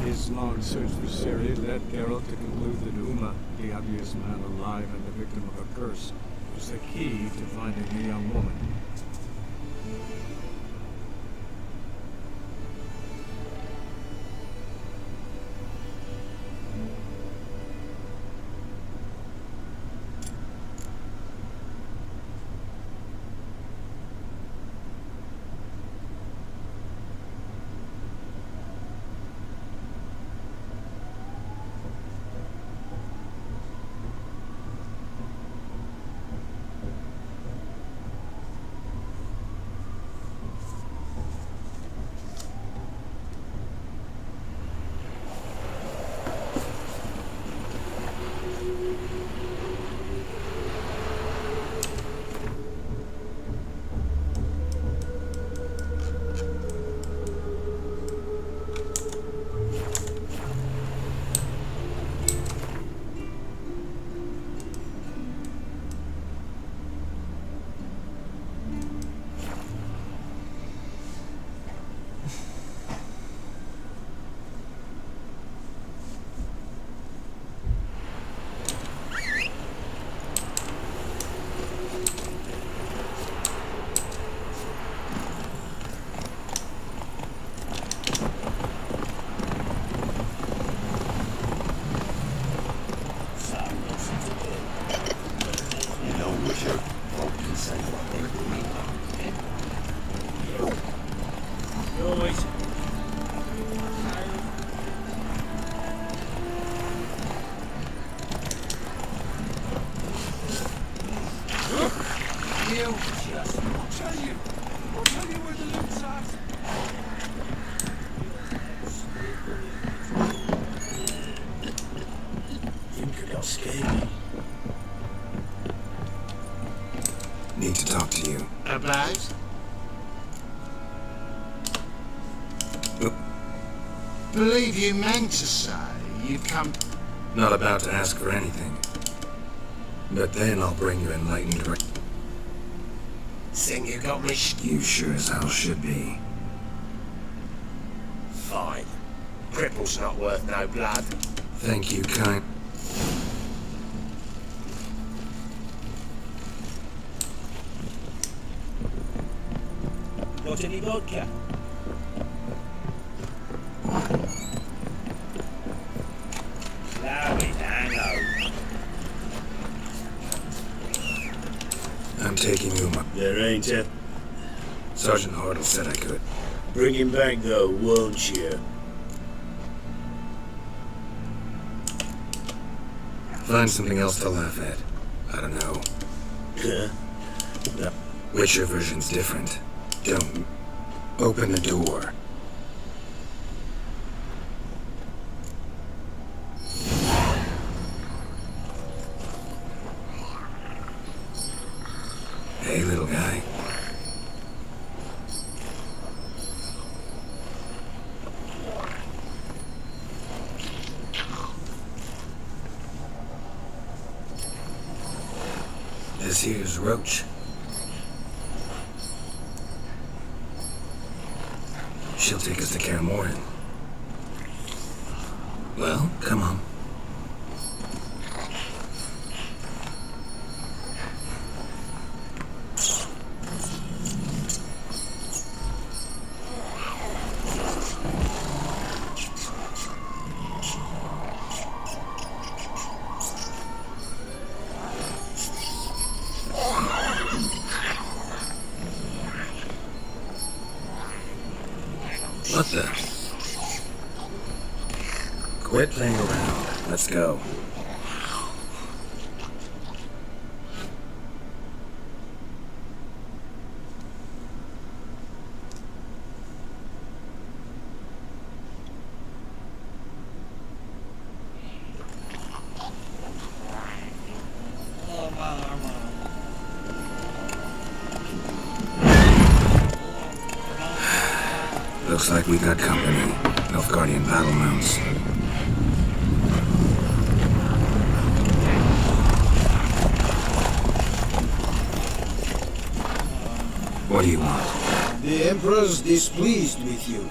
His long search for Ciri led Geralt to conclude that Uma, the ugliest man alive and the victim of a curse, was the key to finding the young woman. Need to talk to you. About? Believe you meant to say you'd come... Not about to ask for anything. But then I'll bring you enlightened... Think you got me You sure as hell should be. Fine. Cripple's not worth no blood. Thank you, kind... Got any vodka? Allow it, hango. I'm taking Uma. There ain't a... Sergeant Hartle said I could. Bring him back though, won't you? Find something else to laugh at. I don't know. Huh? No. Witcher version's different. Don't open the door. Hey, little guy. This here's Roach. She'll take us to Kaer Morhen. Well, come on. What the? Quit playing around. Let's go. Looks like we got company. Nilfgaardian battle mounts. What do you want? The Emperor's displeased with you.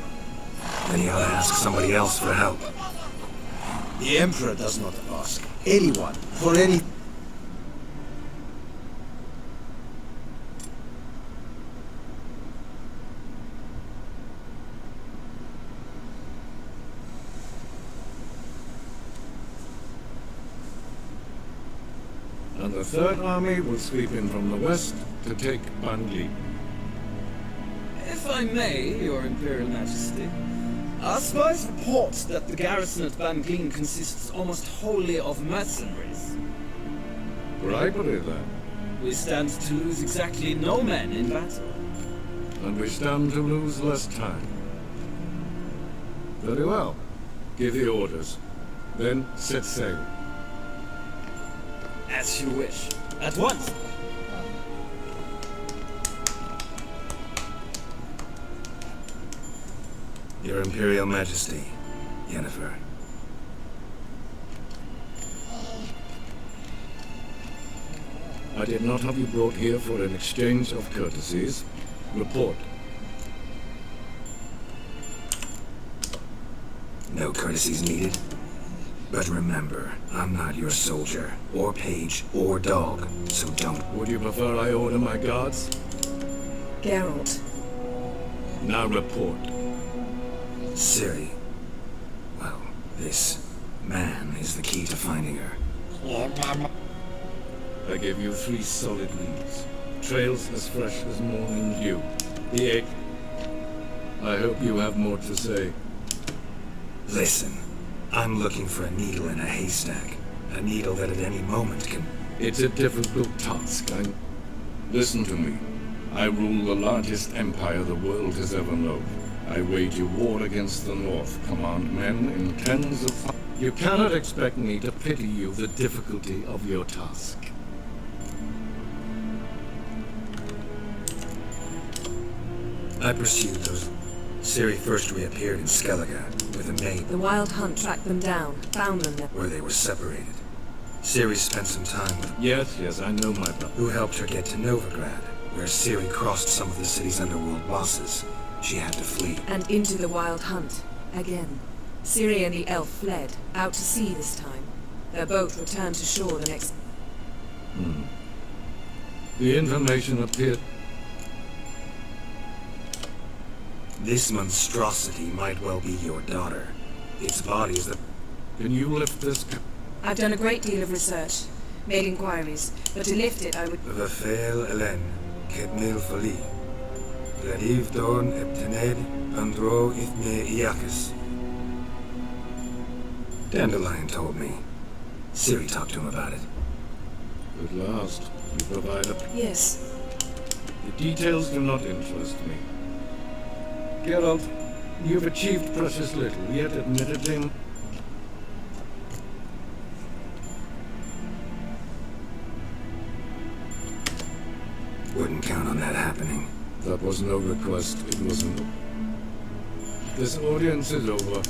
Then you ought to ask somebody else for help. The Emperor does not ask anyone for any... And the Third Army will sweep in from the west to take Bangli. If I may, Your Imperial Majesty, our spies report that the garrison at Bangleen consists almost wholly of mercenaries. Bribery, then. We stand to lose exactly no men in battle. And we stand to lose less time. Very well. Give the orders. Then set sail. As you wish. At once! Your Imperial Majesty, Yennefer. I did not have you brought here for an exchange of courtesies. Report. No courtesies needed. But remember, I'm not your soldier, or page, or dog, so don't. Would you prefer I order my guards? Geralt. Now report. Ciri. Well, this man is the key to finding her. I gave you 3 solid leads. Trails as fresh as morning dew. The 8th. I hope you have more to say. Listen, I'm looking for a needle in a haystack. A needle that at any moment can... It's a difficult task. Listen to me. I rule the largest empire the world has ever known. I wage a war against the North, command men in tens of... You cannot expect me to pity you the difficulty of your task. I pursued those... Ciri first reappeared in Skellige with a maid The Wild Hunt tracked them down, found them there. where they were separated. Ciri spent some time with... Yes, I know my brother. who helped her get to Novigrad, where Ciri crossed some of the city's underworld bosses. She had to flee. And into the Wild Hunt. Again. Ciri and the elf fled, out to sea this time. Their boat returned to shore the next... The information appeared... This monstrosity might well be your daughter. Its body is the... Can you lift this... I've done a great deal of research, made inquiries, but to lift it I would... Vafel Elen, Kedmil Fali. Gladiv Dorn Eptened, Andro Ithne Iakis. Dandelion told me. Ciri talked to him about it. At last, you provide a... Yes. The details do not interest me. Geralt, you've achieved precious little, yet admittedly... Wouldn't count on that happening. That was no request, it wasn't... This audience is over.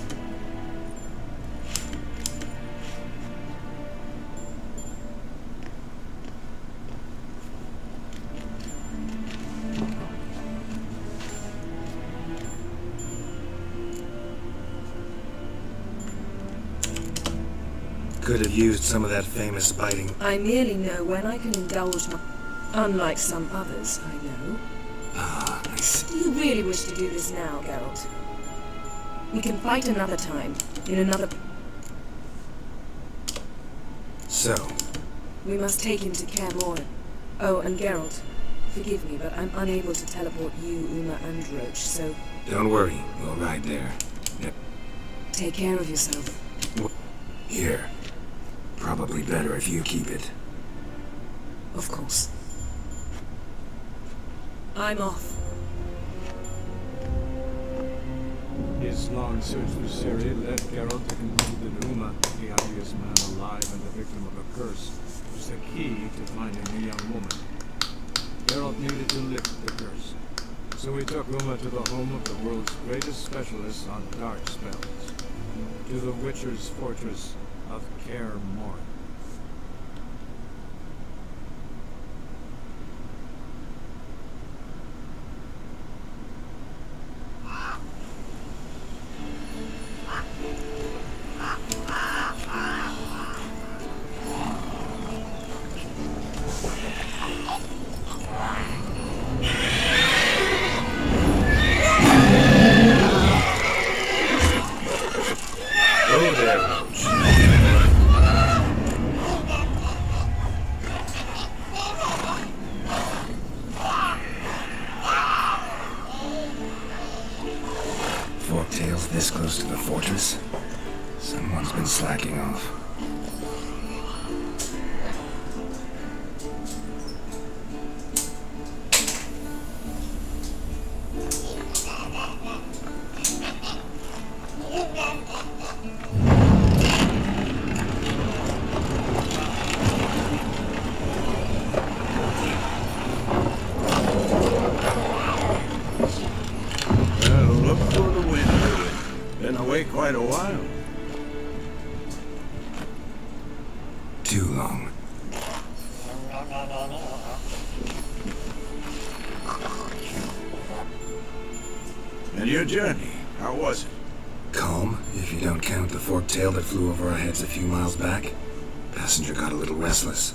Could have used some of that famous biting. I merely know when I can indulge my... Unlike some others, I know. Ah, I see. Do you really wish to do this now, Geralt? We can fight another time, in another... So, We must take him to Kaer Morhen. Oh, and Geralt, Forgive me, but I'm unable to teleport you, Uma, and Roach, so Don't worry, we'll ride there. take care of yourself. Here. Probably better if you keep it. Of course. I'm off. His long search for Syria led Geralt to conclude that Uma, the obvious man alive and the victim of a curse, was the key to finding the young woman. Geralt needed to lift the curse, so he took Uma to the home of the world's greatest specialist on dark spells, to the Witcher's fortress of Kaer Morhen. Oh, there, Roach. Forktails this close to the fortress? Someone's been slacking off. Well, look for the wind. Been away quite a while. Too long. And your journey, how was it? Calm, if you don't count the forktail that flew over our heads a few miles back. Passenger got a little restless.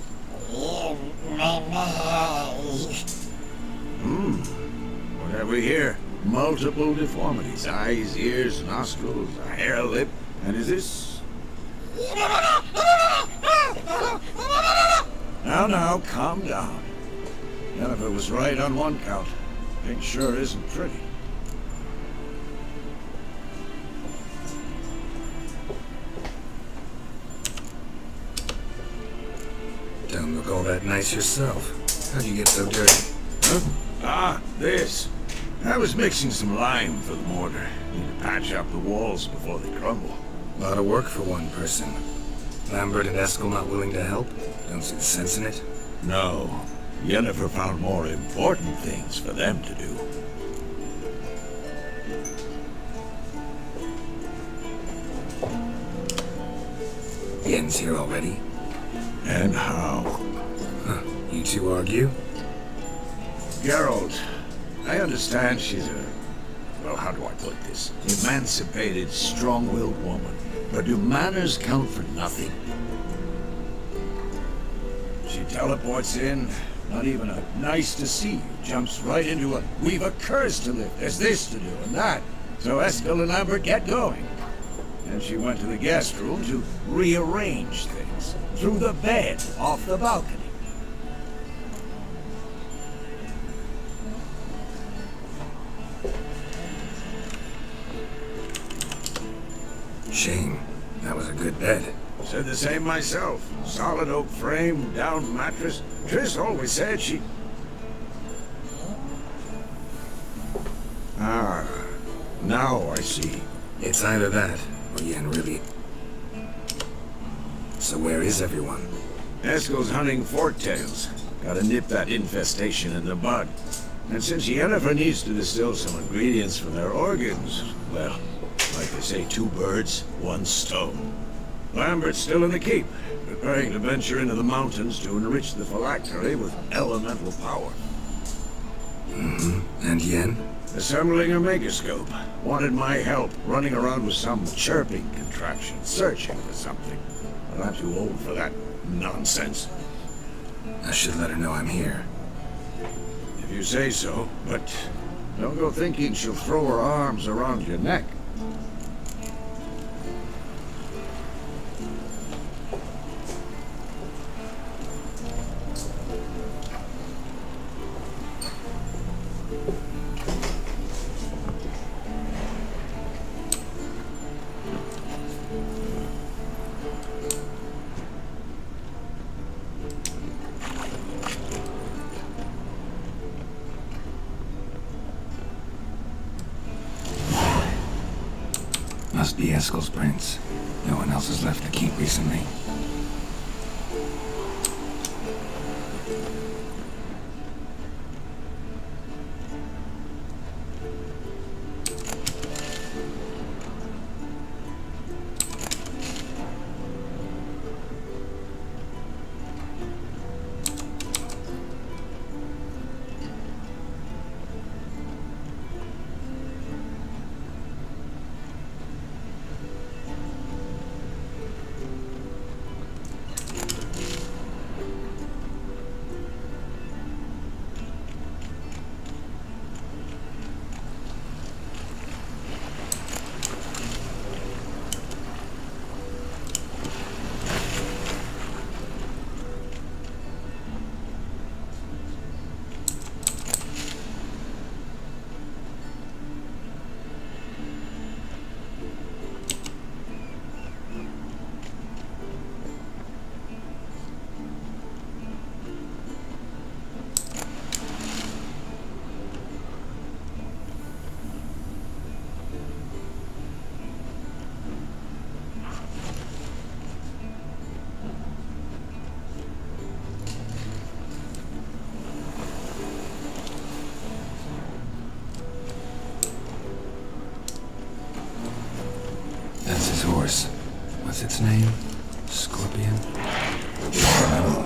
What have we here? Multiple deformities. Eyes, ears, nostrils, a hair lip. And is this... Now, calm down. Jennifer was right on one count. Thing sure isn't pretty. Don't look all that nice yourself. How'd you get so dirty? Huh? Ah, this. I was mixing some lime for the mortar. Need to patch up the walls before they crumble. Lot of work for one person. Lambert and Eskel not willing to help? Don't see the sense in it? No. Yennefer found more important things for them to do. Yen's here already? And how? Huh. You two argue? Geralt, I understand she's a... Well, how do I put this? Emancipated, strong-willed woman. But do manners count for nothing? She teleports in, not even a nice to see you, jumps right into a, we've a curse to lift, there's this to do and that. So Eskel and Lambert get going. And she went to the guest room to rearrange things. Through the bed, off the balcony. Shame. That was a good bed. Said the same myself. Solid oak frame, down mattress. Triss always said she... Ah, now I see. It's either that, or Yen really... So where is everyone? Eskel's hunting forktails. Gotta nip that infestation in the bud. And since Yennefer needs to distill some ingredients from their organs, well, like they say, 2 birds, 1 stone. Lambert's still in the keep, preparing to venture into the mountains to enrich the phylactery with elemental power. And Yen? Assembling a megascope. Wanted my help running around with some chirping contraption, searching for something. But I'm too old for that nonsense. I should let her know I'm here. If you say so, but don't go thinking she'll throw her arms around your neck. Must be Eskel's prints. No one else has left the keep recently. That's his horse. What's its name? Scorpion? Oh.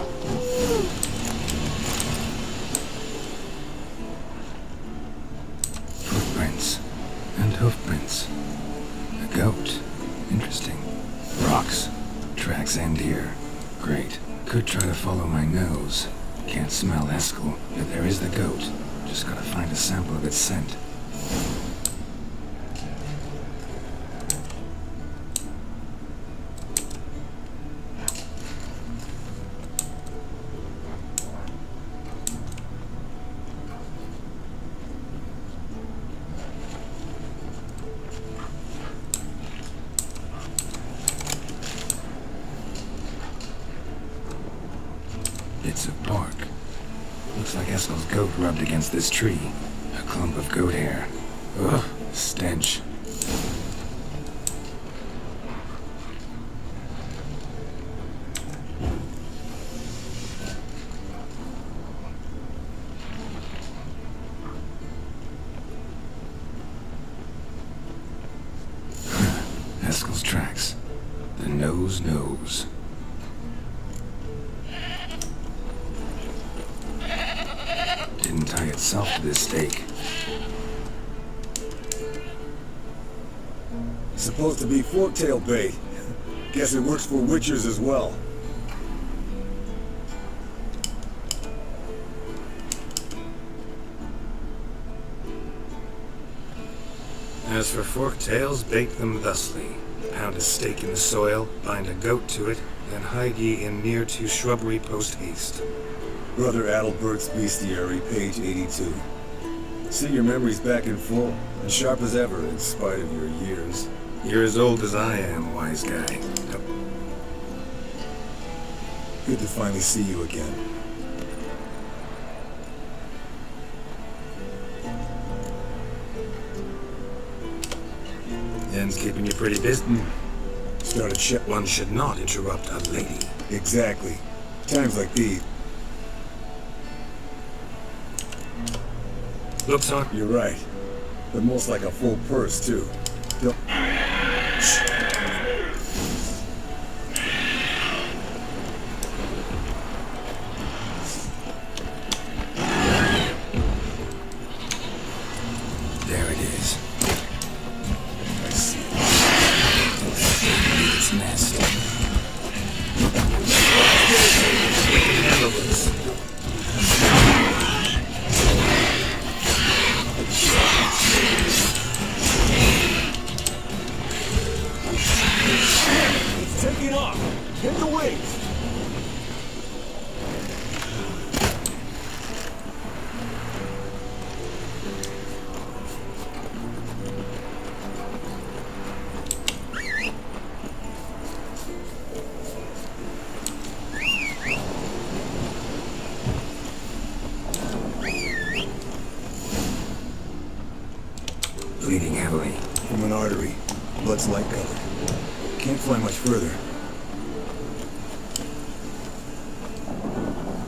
Footprints. And hoofprints. A goat. Interesting. Rocks. Tracks end here. Great. Could try to follow my nose. Can't smell Eskel, but there is the goat. Just gotta find a sample of its scent. Bits of bark. Looks like Eskel's goat rubbed against this tree. A clump of goat hair. Ugh, stench. Eskel's tracks. The nose knows. Didn't tie itself to this stake. Supposed to be forktail bait. Guess it works for witchers as well. As for forktails, bait them thusly. Pound a stake in the soil, bind a goat to it, then hide ye in near to shrubbery post haste. Brother Adalbert's Bestiary, page 82. See your memories back in full, and sharp as ever in spite of your years. You're as old as I am, wise guy. Good to finally see you again. End's keeping you pretty busy. Started shit. One should not interrupt a lady. Exactly. Times like these. Looks on. You're right. But most like a full purse, too. Don't... There it is. I see it. Its nest. We can handle this. It's taking off! Hit the wings! Bleeding heavily. From an artery. Blood's light colored. Can't fly much further.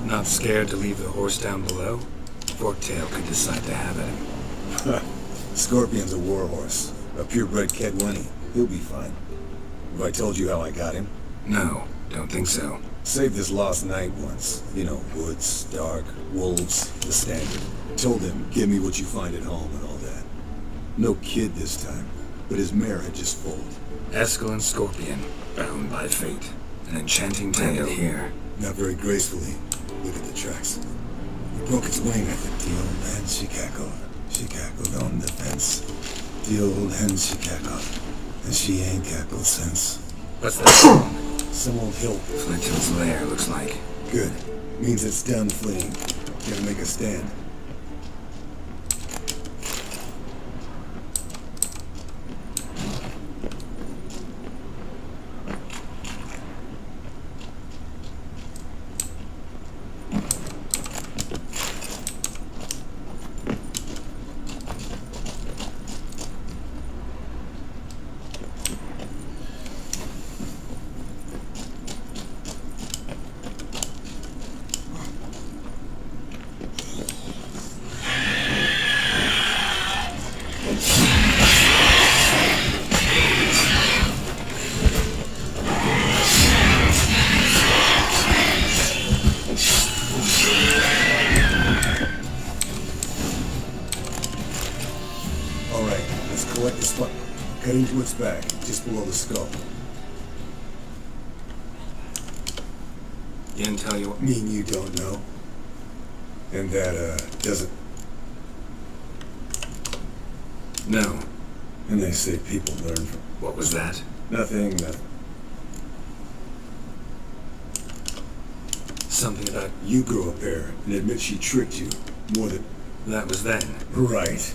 Not scared to leave the horse down below? Forktail could decide to have at him. Scorpion's a warhorse. A purebred Kedwenny. He'll be fine. Have I told you how I got him? No, don't think so. Saved his lost knight once. You know, woods, dark, wolves, the standard. Told him, give me what you find at home and all that. No kid this time, but his mare had just foaled. Eskel and Scorpion, bound by fate. An enchanting tale here. Not very gracefully. Look at the tracks. It broke its wing at the old hen she cackled. She cackled on the fence. The old hen she cackled. And she ain't cackled since. What's that song? Some old hill. Flinton's lair, looks like. Good. Means it's done fleeing. Gotta make a stand. Collect the spot. Cut into its back, just below the skull. Didn't tell you what... Mean you don't know? And that, doesn't... No. And they say people learn from... What was that? Nothing, nothing. Something about... You grow a pair and admit she tricked you. More than... That was then. Right.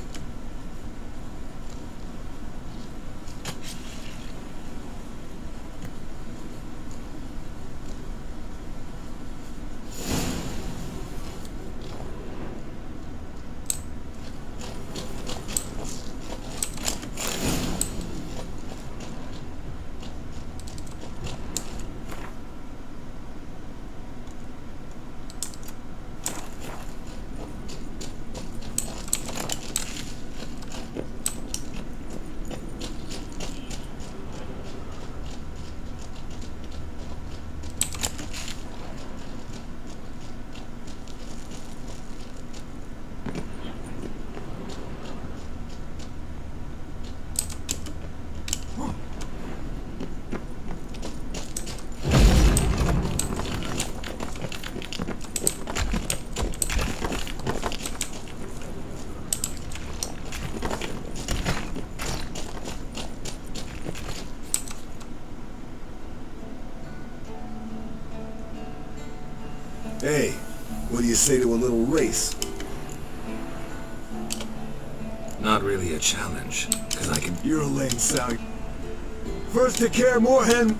Hey, what do you say to a little race? Not really a challenge, because I can... You're a lame sound. First to care, Moorhen!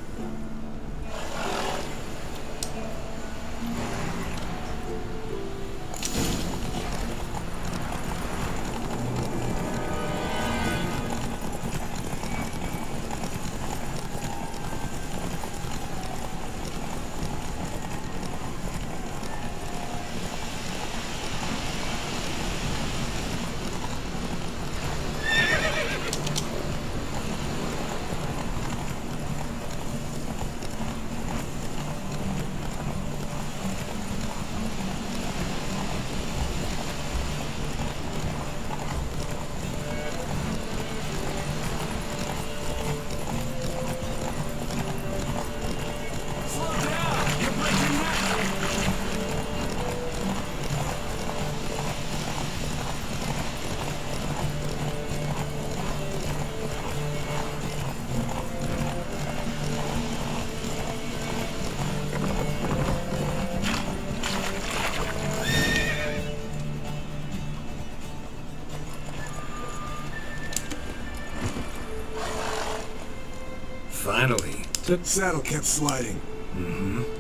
Finally. The saddle kept sliding.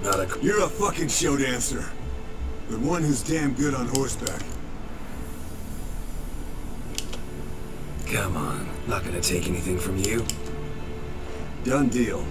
Not a... You're a fucking show dancer. But one who's damn good on horseback. Come on. Not gonna take anything from you. Done deal.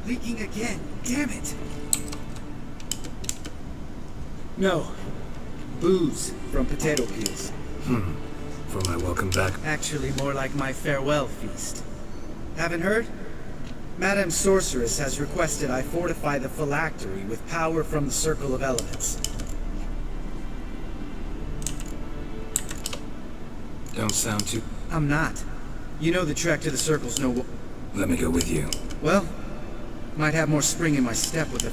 Leaking again. Damn it. No. Booze from potato peels. For my welcome back. Actually, more like my farewell feast. Haven't heard? Madame Sorceress has requested I fortify the phylactery with power from the Circle of Elements. Don't sound too... I'm not. You know the trek to the Circle's no... Let me go with you. Well, might have more spring in my step with the...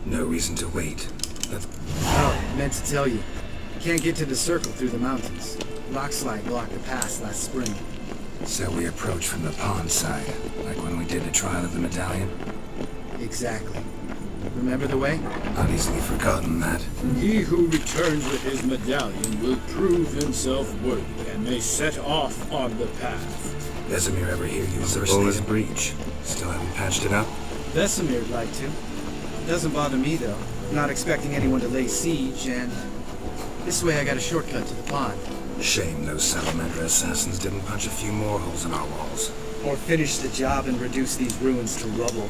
No reason to wait. Oh, meant to tell you. Can't get to the Circle through the mountains. Rockslide blocked the pass last spring. So we approach from the pond side, like when we did the trial of the medallion? Exactly. Remember the way? Not easily forgotten that. He who returns with his medallion will prove himself worthy and may set off on the path. Vesemir ever hear you impersonated breach? Still haven't patched it up? Vesemir'd like to. Doesn't bother me though. Not expecting anyone to lay siege, and this way I got a shortcut to the pond. Shame those Salamander assassins didn't punch a few more holes in our walls. Or finish the job and reduce these ruins to rubble.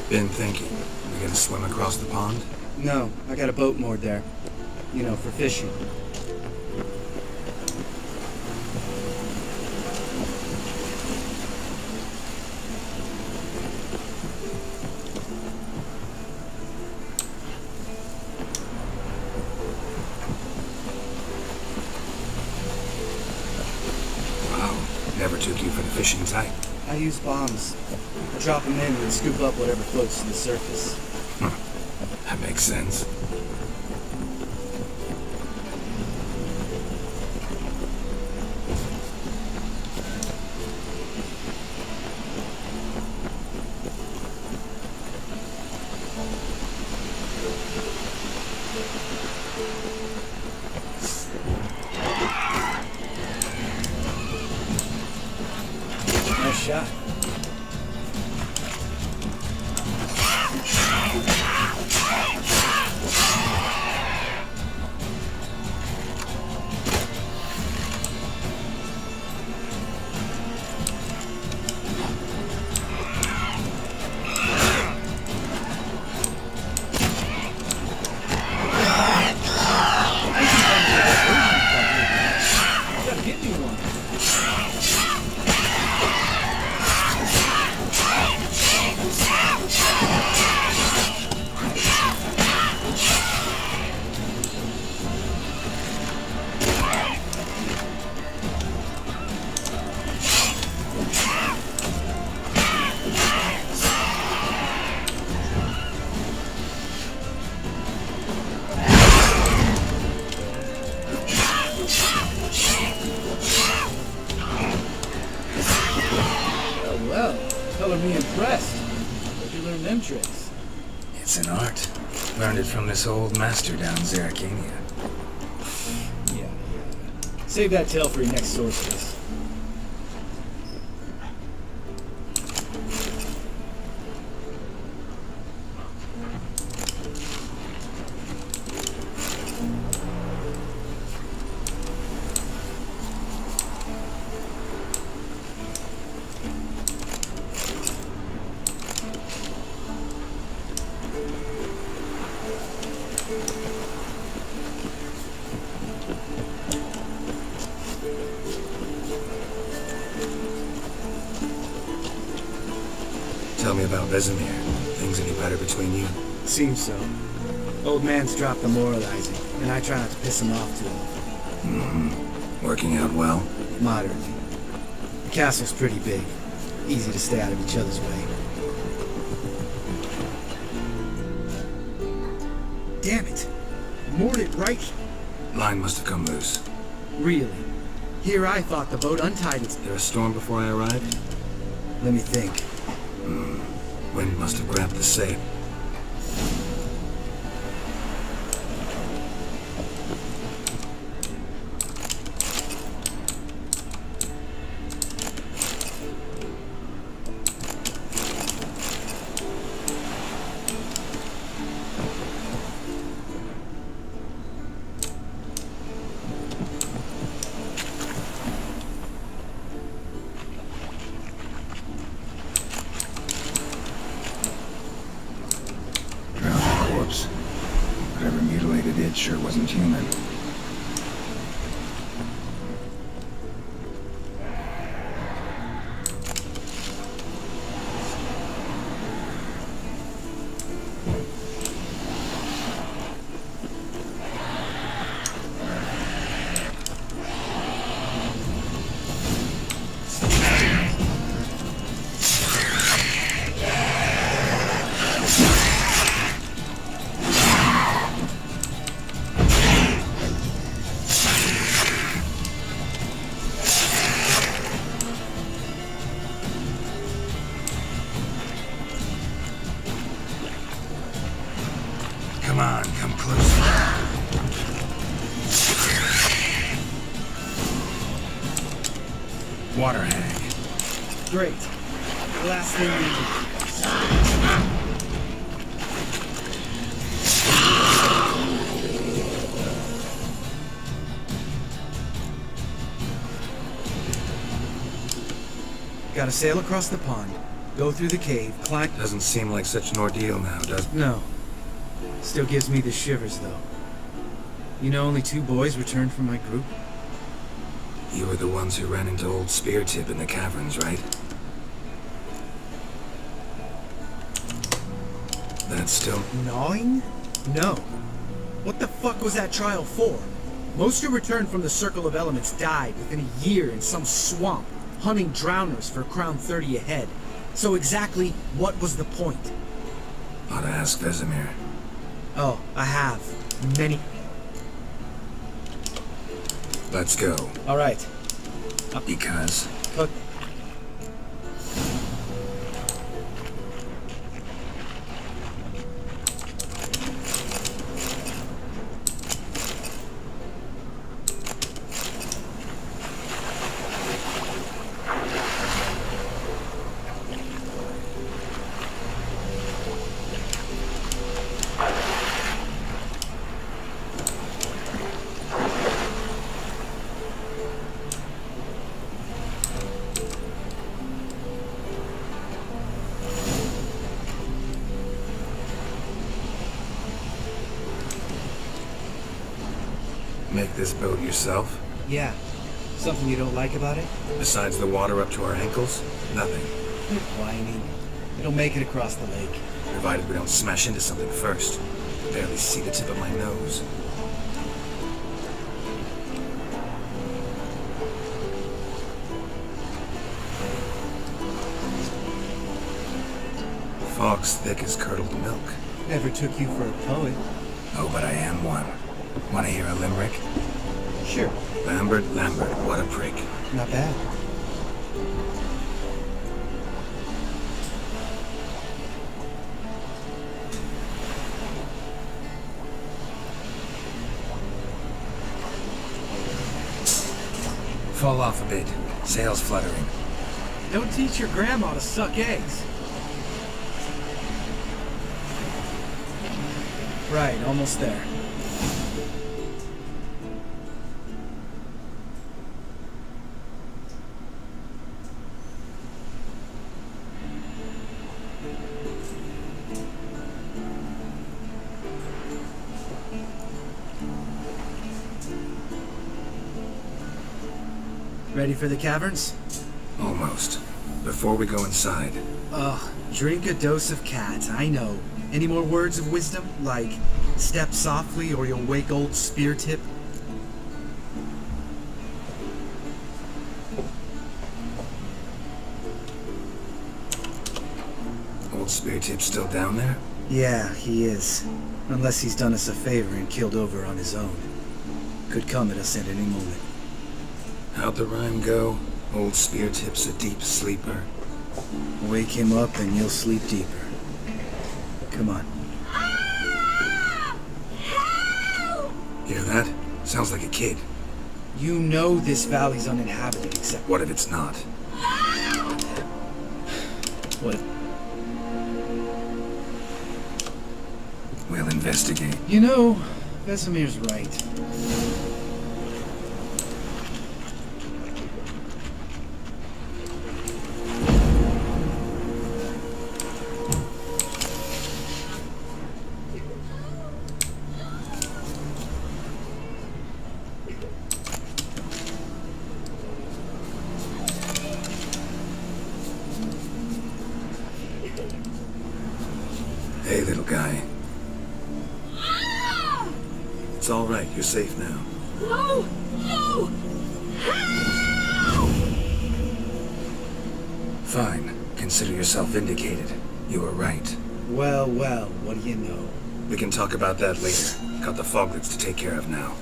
Been thinking. We gonna swim across the pond? No, I got a boat moored there. You know, for fishing. Wow, never took you for the fishing type. I use bombs. I drop them in and scoop up whatever floats to the surface. That makes sense. Nice shot. Well, Color me impressed. Where'd you learn them tricks? It's an art. Learned it from this old master down in Zeracania. Yeah. Save that tale for your next sorceress. Tell me about Vesemir. Things any better between you? Seems so. Old man's dropped the moralizing, and I try not to piss him off too often. Working out well? Moderately. The castle's pretty big. Easy to stay out of each other's way. Damn it! Moored it right. Line must have come loose. Really? Here I thought the boat untied its... There a storm before I arrived? Let me think. Wind must have grabbed the sail. Whatever mutilated it sure wasn't human. Come on, come closer. Water hag. Great. The last thing we do. Gotta sail across the pond, go through the cave, climb... Doesn't seem like such an ordeal now, does it? No. Still gives me the shivers, though. You know only 2 boys returned from my group? You were the ones who ran into old Spear Tip in the caverns, right? That's still... Gnawing? No. What the fuck was that trial for? Most who returned from the Circle of Elements died within a year in some swamp, hunting drowners for Crown 30 a head. So exactly what was the point? Ought to ask Vesemir. Oh, I have. Many. Let's go. All right. Because... Look. Make this boat yourself? Yeah. Something you don't like about it? Besides the water up to our ankles? Nothing. Quit whining. It'll make it across the lake. Provided we don't smash into something first. Barely see the tip of my nose. Fog's thick as curdled milk. Never took you for a poet. Oh, but I am one. Want to hear a limerick? Sure. Lambert, what a prick. Not bad. Fall off a bit. Sails fluttering. Don't teach your grandma to suck eggs. Right, almost there. Ready for the caverns? Almost. Before we go inside. Ugh, drink a dose of cat, I know. Any more words of wisdom? Like, step softly or you'll wake old Spear Tip? Old Spear Tip's still down there? Yeah, he is. Unless he's done us a favor and killed over on his own. Could come at us at any moment. How'd the rhyme go? Old Spear Tip's a deep sleeper. Wake him up and you'll sleep deeper. Come on. Hear that? Sounds like a kid. You know this valley's uninhabited except... What if it's not? What? We'll investigate. You know, Vesemir's right. Hey, little guy. It's all right. You're safe now. No! No! Fine. Consider yourself vindicated. You were right. Well, well, what do you know? We can talk about that later. Got the foglets to take care of now.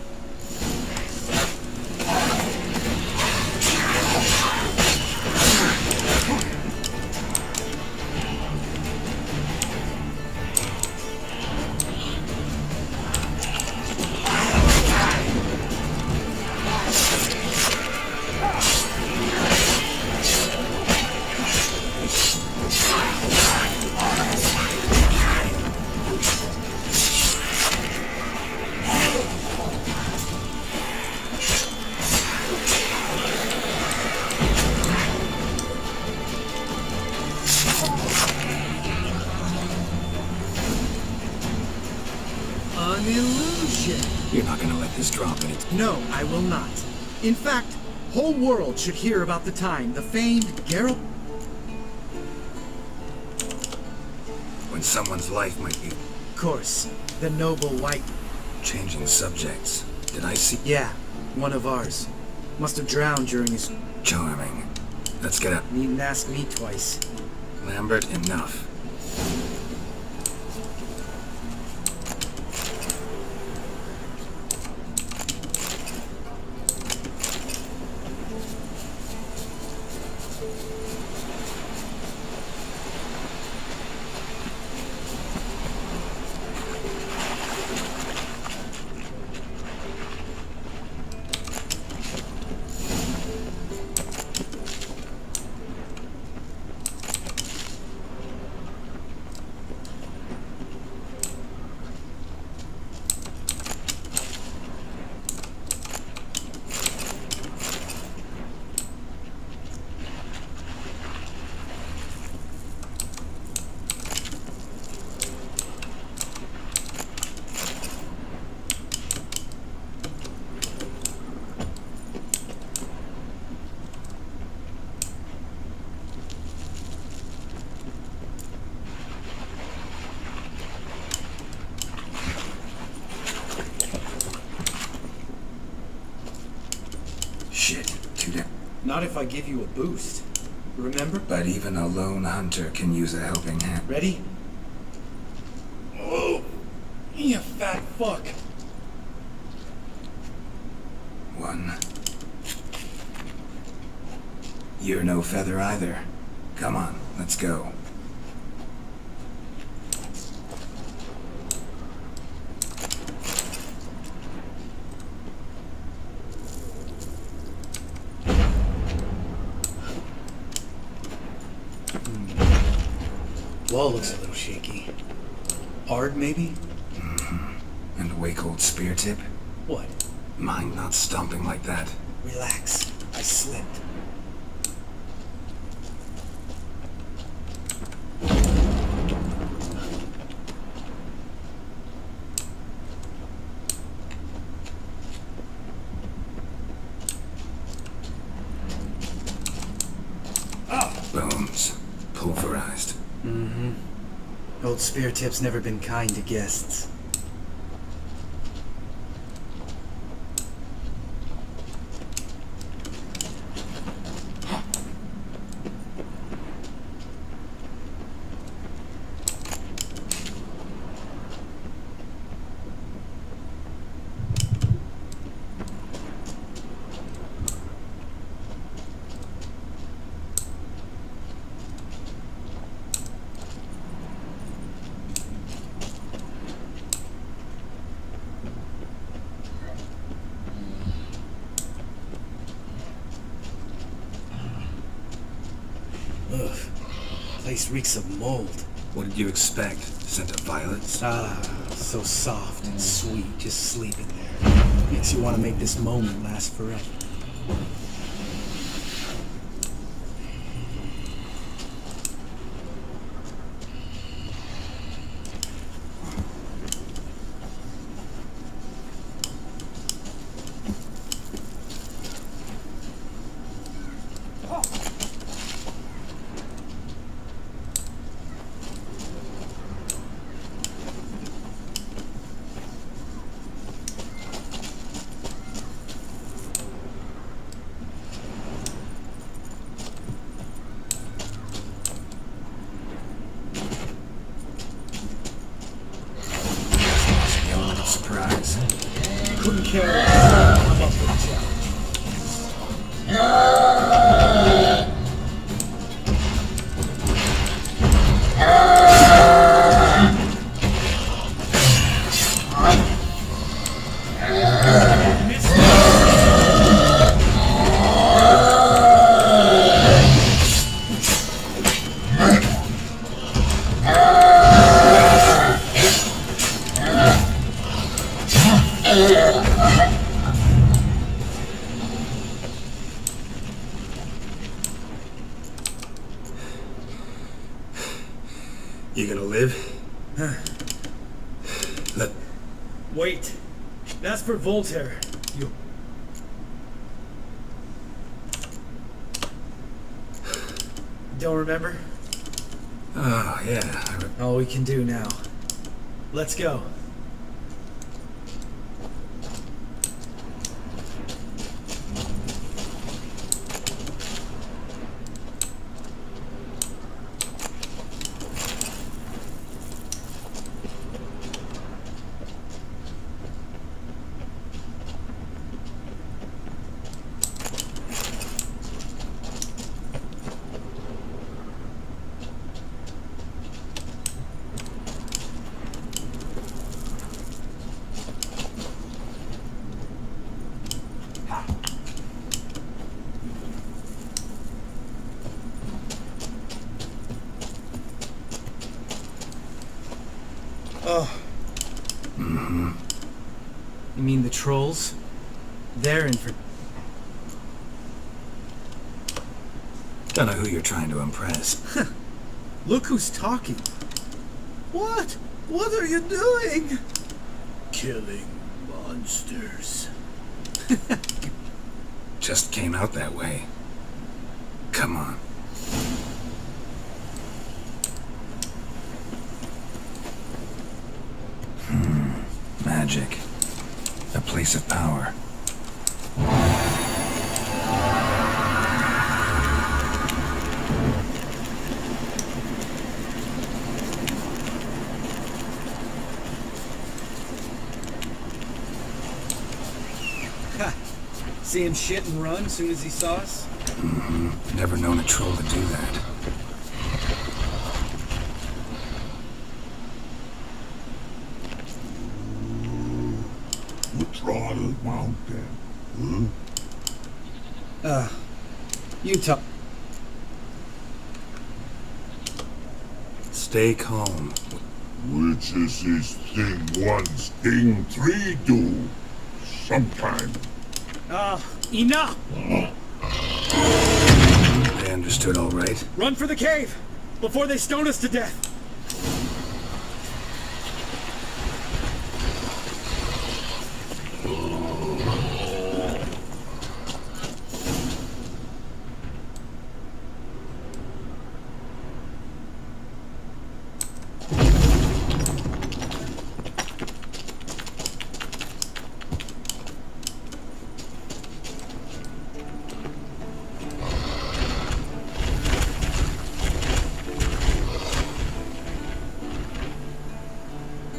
An illusion. You're not gonna let this drop in it. No, I will not. In fact, whole world should hear about the time the famed Geralt... When someone's life might be Course, the noble white... changing subjects. Did I see? Yeah, one of ours. Must have drowned during his... Charming. Let's get up. Needn't ask me twice. Lambert, enough. Not if I give you a boost. Remember? But even a lone hunter can use a helping hand. Ready? Oh, you fat fuck. 1. You're no feather either. Come on, let's go. Wall looks a little shaky. Hard, maybe? And a wake-old spear tip? What? Mind not stomping like that. Relax. I slipped. Bones. Pulverized. Old spear tip's never been kind to guests. Ugh. Place reeks of mold. What did you expect? Scent of violets? Ah, so soft and sweet, just sleeping there. Makes you want to make this moment last forever. Surprise. Couldn't care less. I'm up for the challenge. You gonna live? Wait. That's for Voltaire. You. Don't remember? Oh, yeah. All we can do now. Let's go. Oh. You mean the trolls? They're in for... Don't know who you're trying to impress. Look who's talking. What? What are you doing? Killing monsters. Just came out that way. Come on. Magic. A place of power. See him shit and run as soon as he saw us? Never known a troll to do that. Trial Mountain. You talk. Stay calm. Which is this thing 1, thing 3 do? Sometime. Enough! I understood all right. Run for the cave! Before they stone us to death!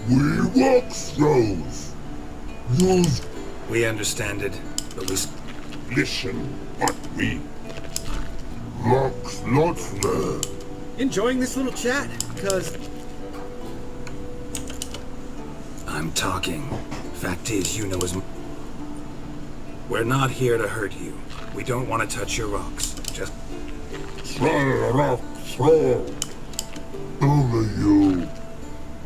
We walk throws. Use. We understand it, but we... Listen, but we. Rocks not there. Enjoying this little chat, cause... I'm talking. Fact is, you know as... We're not here to hurt you. We don't want to touch your rocks. Just... Throw rock, throw. Only you.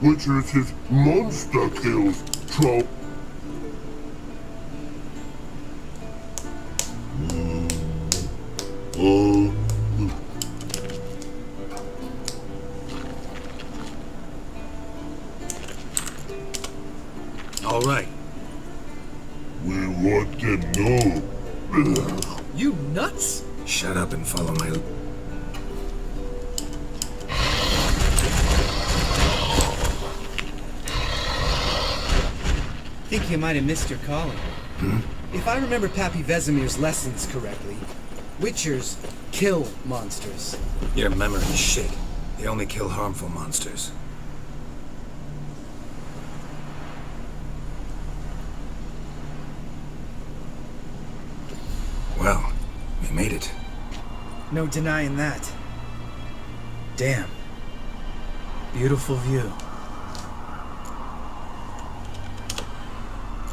Which is his monster kills, troll. All right. We want them know. You nuts? Shut up and follow my... I think you might have missed your calling. If I remember Pappy Vesemir's lessons correctly, Witchers kill monsters. Your memory's shit. They only kill harmful monsters. Well, we made it. No denying that. Damn. Beautiful view.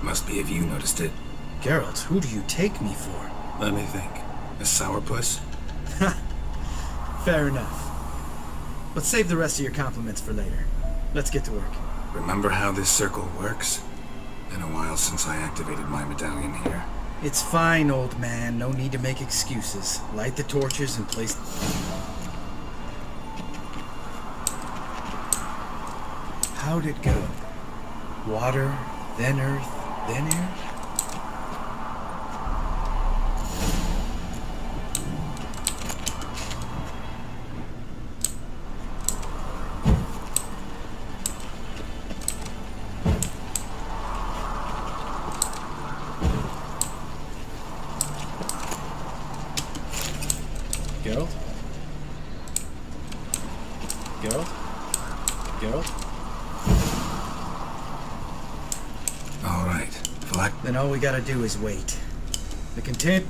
Must be if you noticed it. Geralt, who do you take me for? Let me think. A sourpuss? Fair enough. But save the rest of your compliments for later. Let's get to work. Remember how this circle works? Been a while since I activated my medallion here. It's fine, old man. No need to make excuses. Light the torches and place... How'd it go? Water, then earth, then air? Geralt? Geralt? Geralt? All right. Then all we gotta do is wait. The content...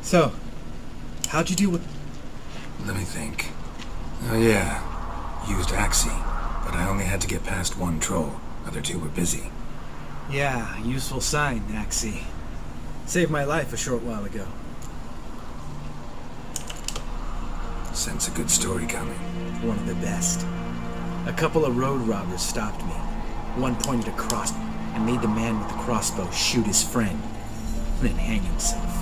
So, how'd you deal with... Let me think. Oh yeah. Used Axie, but I only had to get past one troll. Other two were busy. Yeah, useful sign, Axie. Saved my life a short while ago. Sense a good story coming. One of the best. A couple of road robbers stopped me. One pointed a crossbow and made the man with the crossbow shoot his friend, then hang himself.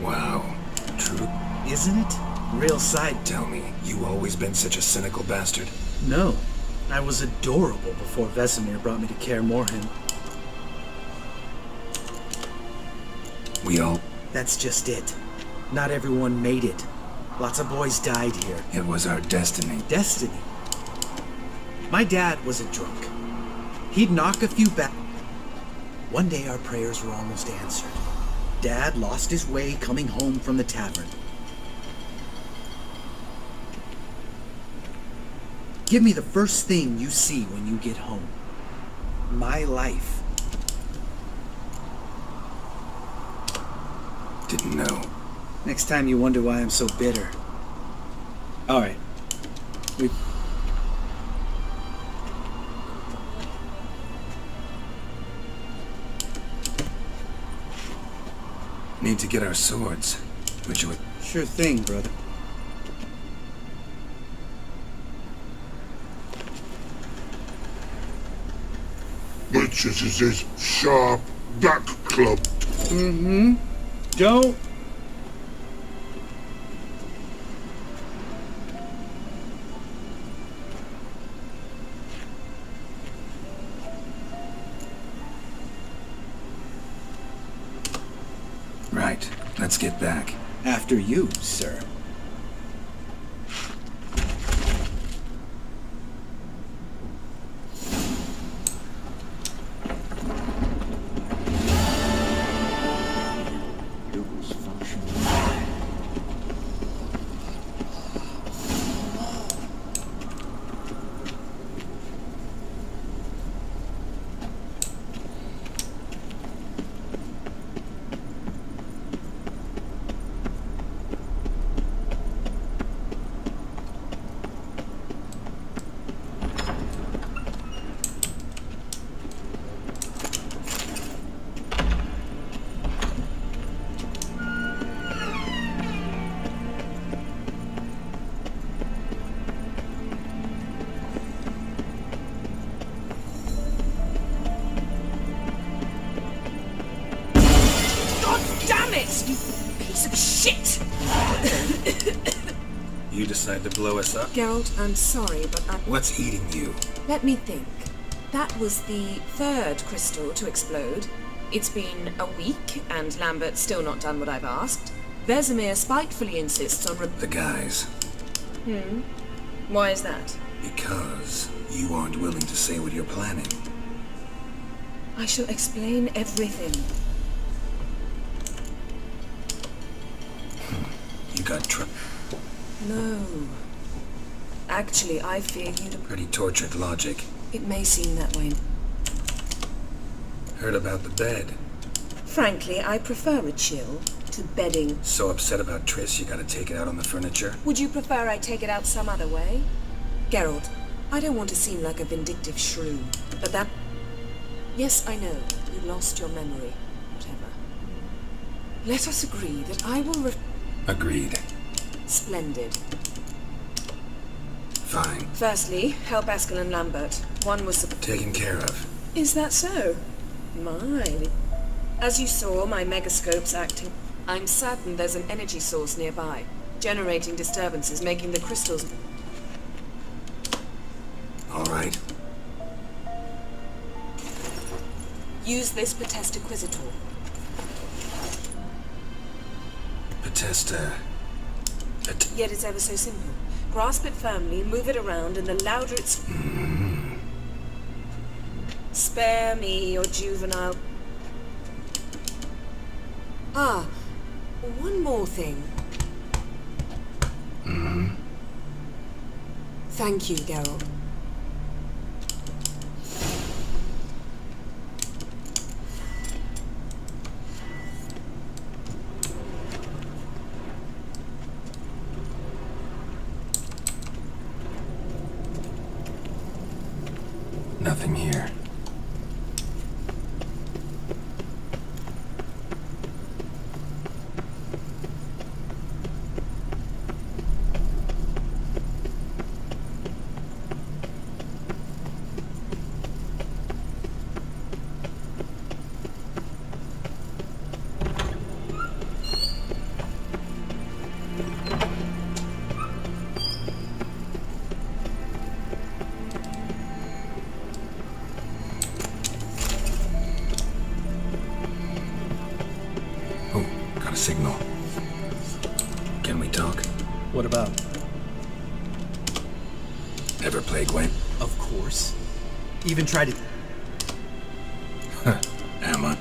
Wow. True? Isn't it? Real side. Tell me, you always been such a cynical bastard? No. I was adorable before Vesemir brought me to Kaer Morhen. We all... That's just it. Not everyone made it. Lots of boys died here. It was our destiny. Destiny? My dad was a drunk. He'd knock a few back. One day our prayers were almost answered. Dad lost his way coming home from the tavern. Give me the first thing you see when you get home. My life. Didn't know. Next time you wonder why I'm so bitter. Alright. Need to get our swords. Which would... Sure thing, brother. Which is his sharp back club. Mm-hmm. Don't... Right. Let's get back. After you, sir. Damn it! You piece of shit! You decide to blow us up? Geralt, I'm sorry, but What's eating you? Let me think. That was the third crystal to explode. It's been a week, and Lambert's still not done what I've asked. Vesemir spitefully insists on The guys. Why is that? Because you aren't willing to say what you're planning. I shall explain everything. You got No. Actually, I fear you to... pretty tortured logic. It may seem that way. Heard about the bed. Frankly, I prefer a chill to bedding. So upset about Triss you gotta take it out on the furniture? Would you prefer I take it out some other way? Geralt, I don't want to seem like a vindictive shrew, but that... Yes, I know. You lost your memory. Whatever. Let us agree that I will Agreed. Splendid. Fine. Firstly, help Askel and Lambert. One was... Taken care of. Is that so? My. As you saw, my megascope's acting. I'm certain there's an energy source nearby, generating disturbances, making the crystals... All right. Use this Potesta Quisitor. Potesta... Yet it's ever so simple. Grasp it firmly, move it around, and the louder it's... Spare me your juvenile... Ah, one more thing. Thank you, Geralt. Nothing here. Got a signal. Can we talk? What about? Ever play Gwen? Of course. Even tried to... Emma.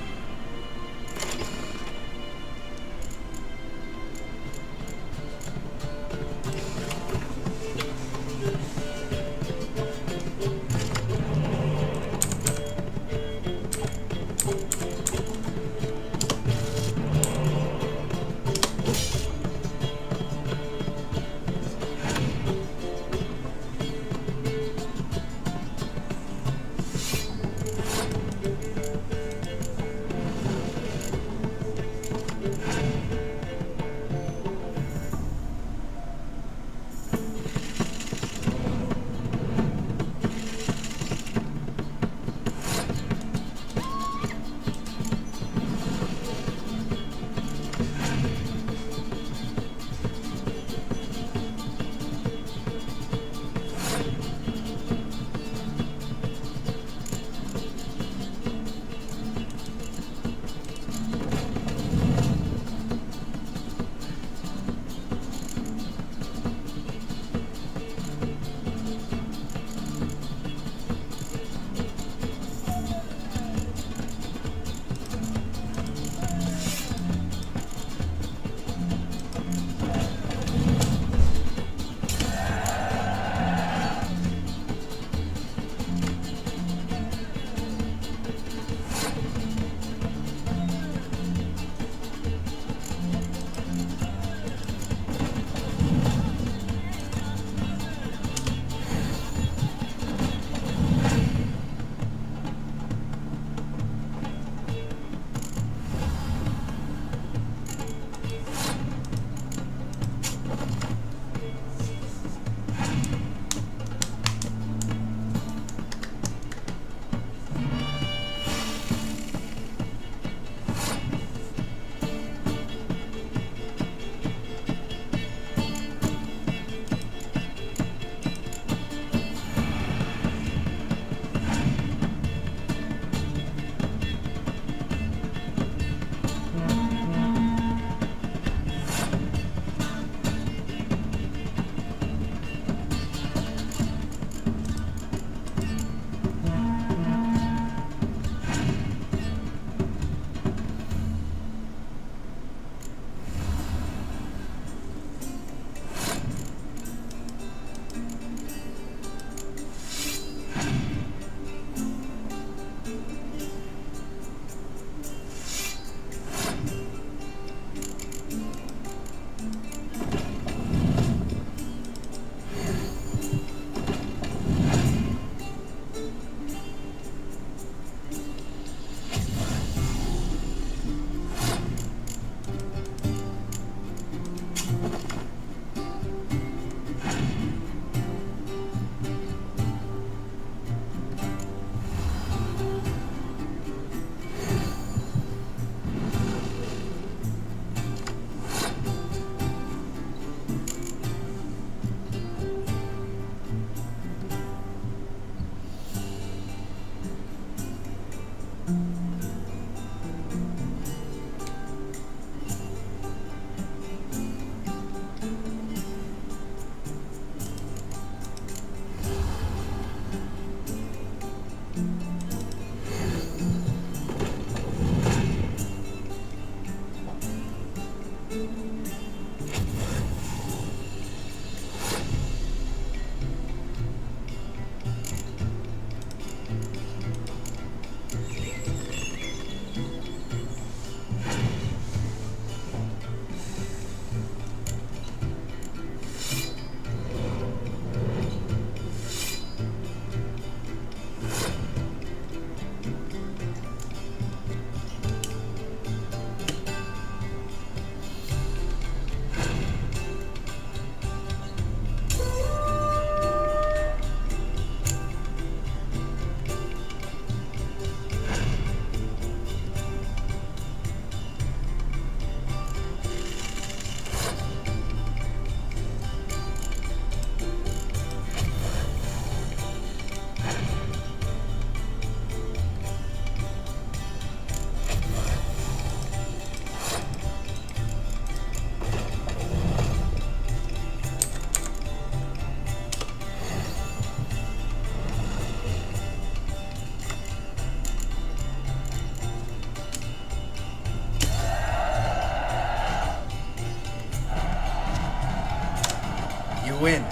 win.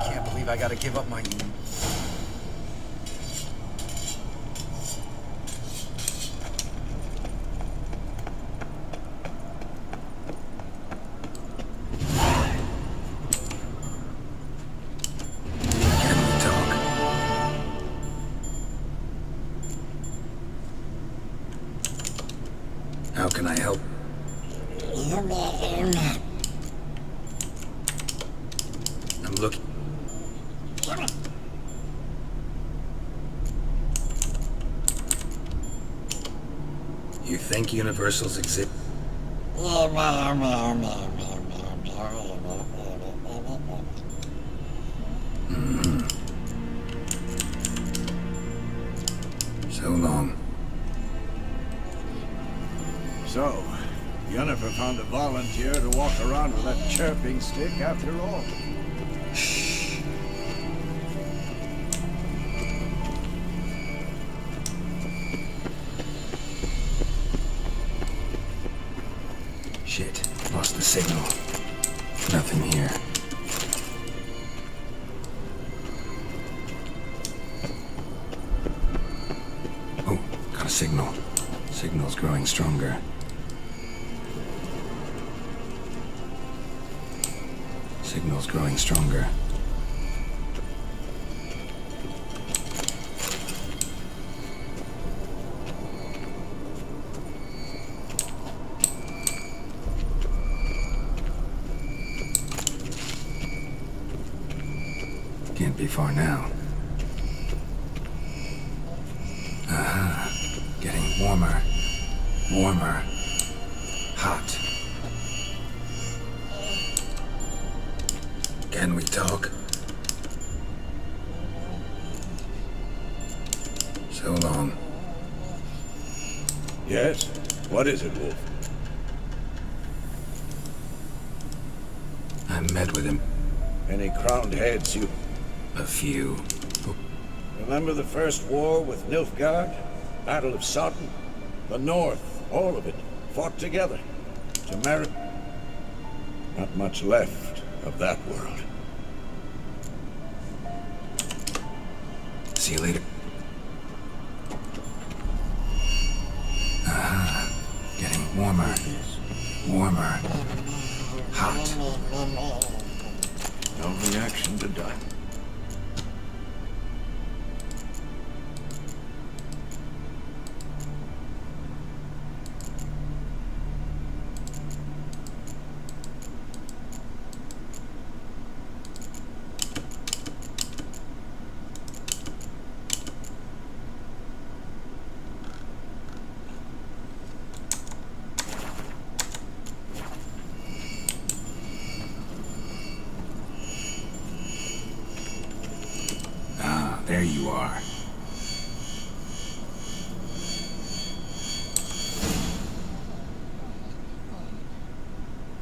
Can't believe I gotta give up my... How can I help? I'm looking. You think universals exist? So long. So, Yennefer found a volunteer to walk around with that chirping stick after all. Shh. Shit, lost the signal. Nothing here. Oh, got a signal. Signal's growing stronger. Signal's growing stronger. Can't be far now. Aha. Getting warmer. Warmer. Hot. Can we talk? So long. Yes? What is it, Wolf? I met with him. Any crowned heads you... A few. Remember the first war with Nilfgaard? Battle of Sodden? The North, all of it, fought together. To merit... Not much left of that world. See you later. Getting warmer. Warmer. Hot. No reaction to die. There you are.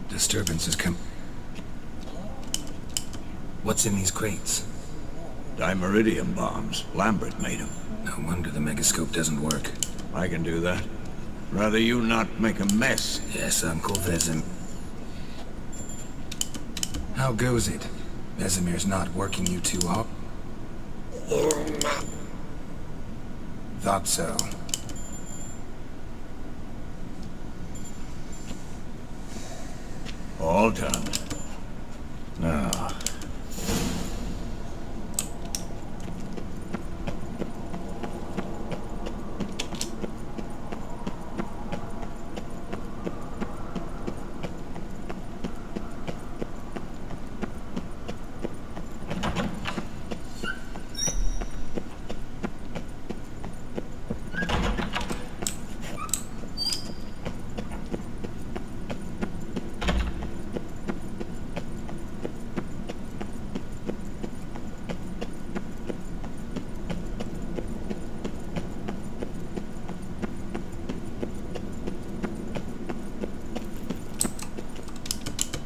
Disturbance has come. What's in these crates? Dimeridium bombs. Lambert made them. No wonder the megascope doesn't work. I can do that. Rather you not make a mess. Yes, Uncle Vesim. How goes it? Vesemir's not working you too hard? Thought so. All done. Now...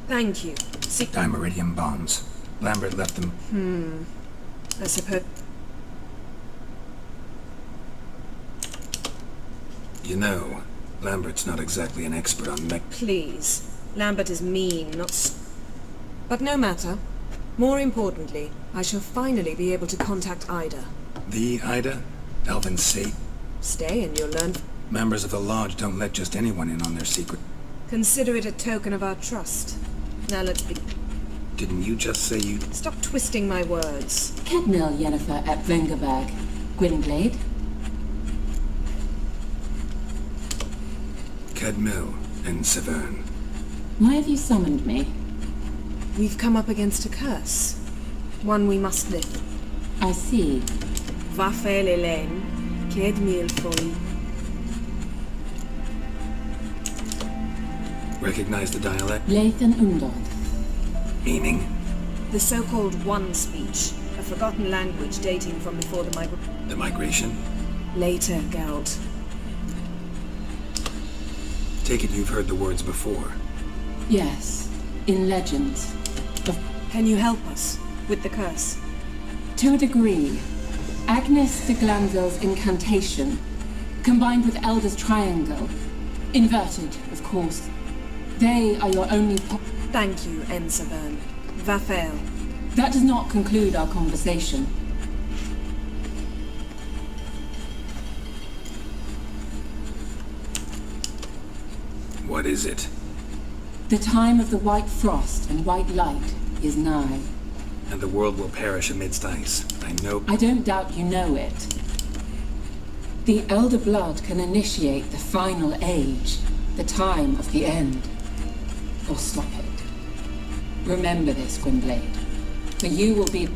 Thank you. Dimeridium bombs. Lambert left them. I suppose... You know, Lambert's not exactly an expert on mech... Please. Lambert is mean, not... But no matter. More importantly, I shall finally be able to contact Ida. The Ida? Elven Sate? Stay and you'll learn. Members of the Lodge don't let just anyone in on their secret. Consider it a token of our trust. Now let's be... Didn't you just say you... Stop twisting my words. Kedmil Yennefer at Vengerberg. Gwynblade? Kedmil and Severn. Why have you summoned me? We've come up against a curse. One we must lift. I see. Vafael Elaine, Kedmil Folly. Recognize the dialect? Lathan Undod. Meaning? The so-called One Speech, a forgotten language dating from before The migration? Later, Geralt. Take it you've heard the words before. Yes, in legends. Can you help us with the curse? To a degree. Agnes de Glanville's incantation, combined with Elder's triangle, inverted, of course. They are your only Thank you, Severn. Vafael. That does not conclude our conversation. What is it? The time of the white frost and white light is nigh. And the world will perish amidst ice. I know... I don't doubt you know it. The Elder Blood can initiate the final age, the time of the end. Or stop it. Remember this, Gwynblade. For you will be...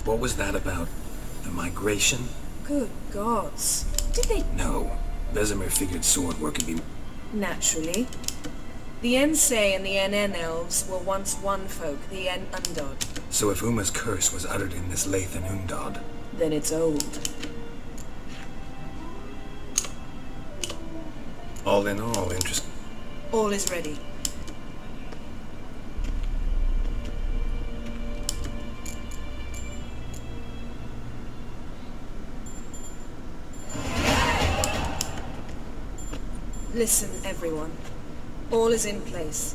What was that about? The migration? Good gods. Did they... No. Vesemir figured sword work could be... Naturally. The Ensei and the NN elves were once one folk, the En Undod. So if Uma's curse was uttered in this Lathan Undod... Then it's old. All in all, interesting. All is ready. Listen, everyone. All is in place.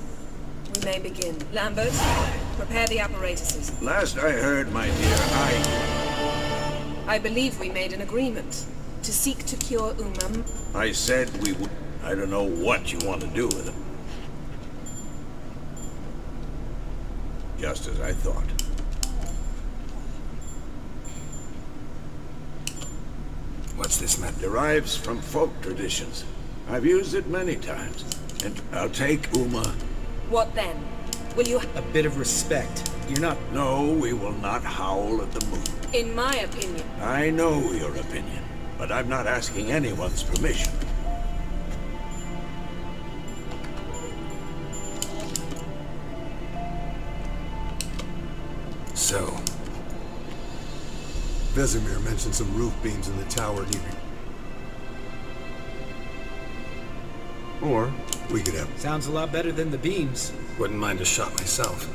We may begin. Lambert, prepare the apparatuses. Last I heard, my dear, I believe we made an agreement to seek to cure Umam. I said we would... I don't know what you want to do with it. Just as I thought. What's this method? Derives from folk traditions. I've used it many times. And I'll take Uma. What then? Will you... A bit of respect. You're not... No, we will not howl at the moon. In my opinion. I know your opinion, but I'm not asking anyone's permission. So... Vesemir mentioned some roof beams in the tower needing... Or we could have... Sounds a lot better than the beams. Wouldn't mind a shot myself.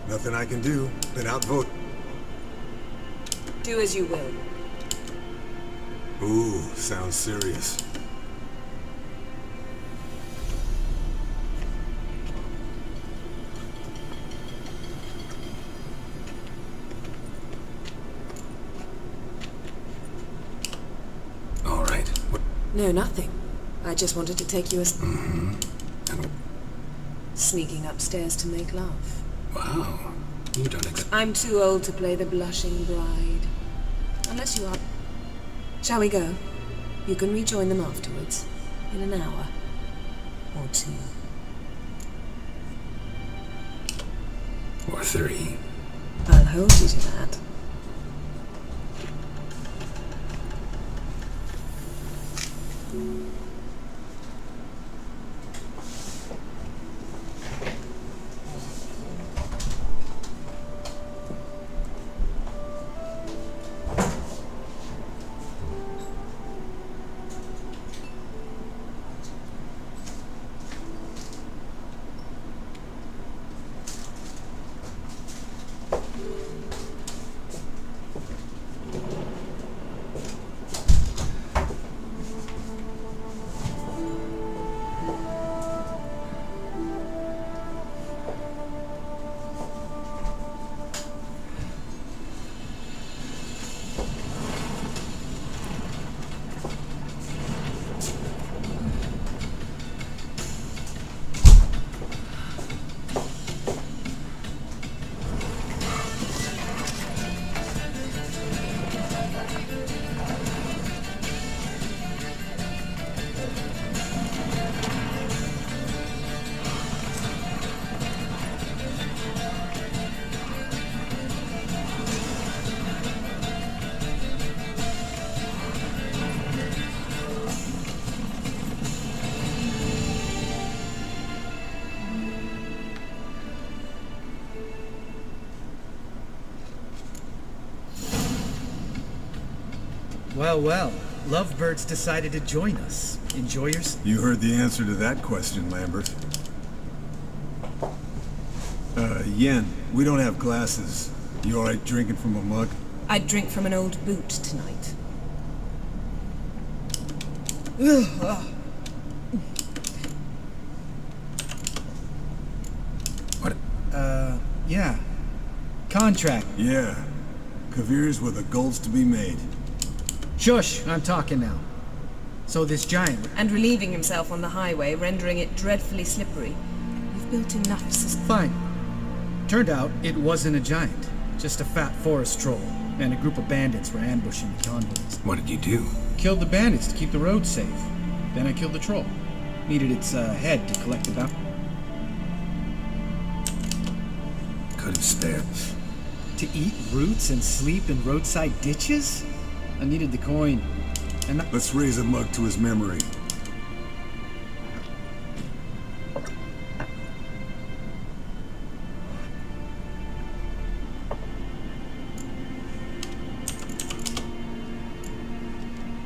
Nothing I can do. Been outvoted. Do as you will. Ooh, sounds serious. All right. No, nothing. I just wanted to take you as... Mm-hmm. Sneaking upstairs to make love. Wow. You don't exactly... I'm too old to play the blushing bride. Unless you are... Shall we go? You can rejoin them afterwards. In an hour. Or 2. Or 3. I'll hold you to that. Well, well. Lovebirds decided to join us. Enjoy yours. You heard the answer to that question, Lambert. Yen, we don't have glasses. You alright drinking from a mug? I'd drink from an old boot tonight. What? Yeah. Contract. Yeah. Kavir's where the gold's to be made. Shush, I'm talking now. So this giant... And relieving himself on the highway, rendering it dreadfully slippery. You've built enough Fine. Turned out it wasn't a giant. Just a fat forest troll. And a group of bandits were ambushing the convoys. What did you do? Killed the bandits to keep the road safe. Then I killed the troll. Needed its head to collect the bounty. Could have spared. To eat roots and sleep in roadside ditches? I needed the coin. And Let's raise a mug to his memory.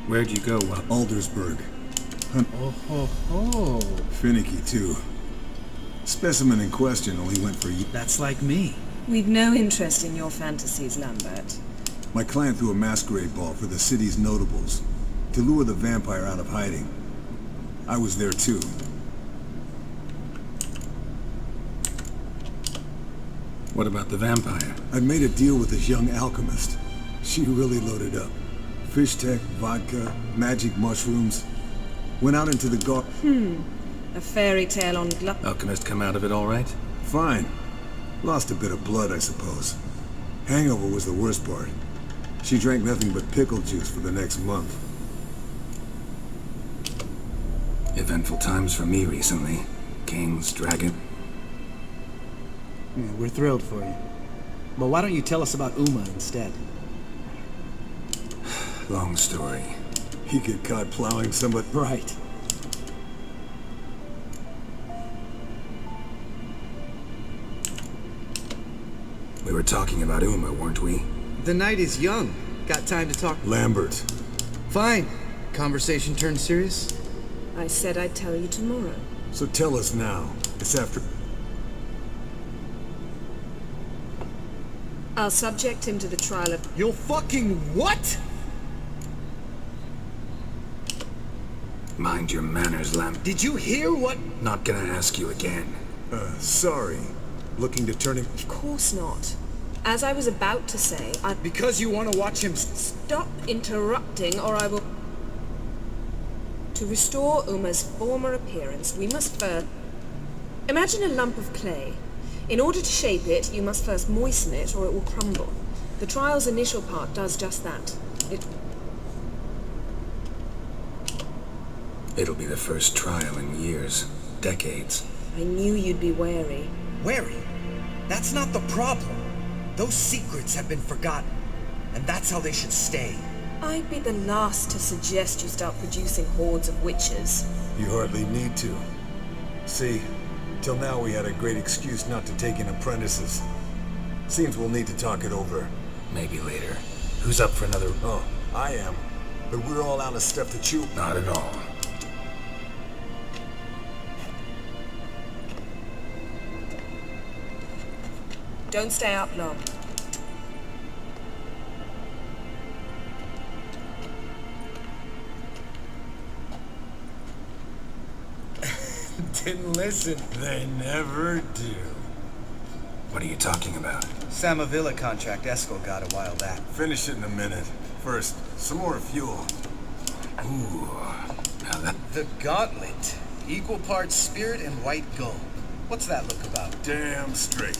Where'd you go? Aldersburg. Oh ho ho. Finicky, too. Specimen in question only went for you. That's like me. We've no interest in your fantasies, Lambert. My client threw a masquerade ball for the city's notables to lure the vampire out of hiding. I was there too. What about the vampire? I made a deal with this young alchemist. She really loaded up. Fish tech, vodka, magic mushrooms. Went out into the A fairy tale on gluck. Alchemist come out of it all right? Fine. Lost a bit of blood, I suppose. Hangover was the worst part. She drank nothing but pickle juice for the next month. Eventful times for me recently. Kings, dragon. Yeah, we're thrilled for you. But why don't you tell us about Uma instead? Long story. He get caught plowing somebody. Right. We were talking about Uma, weren't we? The night is young. Got time to talk. Lambert. Fine. Conversation turned serious? I said I'd tell you tomorrow. So tell us now. It's after... I'll subject him to the trial of... You'll fucking what? Mind your manners, Lamb. Did you hear what? Not gonna ask you again. Sorry. Looking to turn him... Of course not. As I was about to say, Because you want to watch him... Stop interrupting, or I will... To restore Uma's former appearance, we must first... Imagine a lump of clay. In order to shape it, you must first moisten it, or it will crumble. The trial's initial part does just that. It'll be the first trial in years. Decades. I knew you'd be wary. Wary? That's not the problem. Those secrets have been forgotten. And that's how they should stay. I'd be the last to suggest you start producing hordes of witches. You hardly need to. See, till now we had a great excuse not to take in apprentices. Seems we'll need to talk it over. Maybe later. Who's up for another... Oh, I am. But we're all out of stuff to chew. Not at all. Don't stay up long. Didn't listen. They never do. What are you talking about? Samavilla contract Eskel got a while back. Finish it in a minute. First, some more fuel. Ooh. Now that... The Gauntlet. Equal parts spirit and white gold. What's that look about? Damn straight.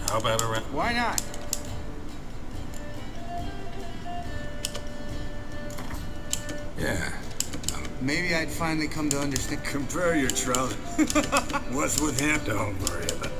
How about a... Why not? Yeah. Maybe I'd finally come to understand. Compare your trousers. What's with him? Don't worry about it.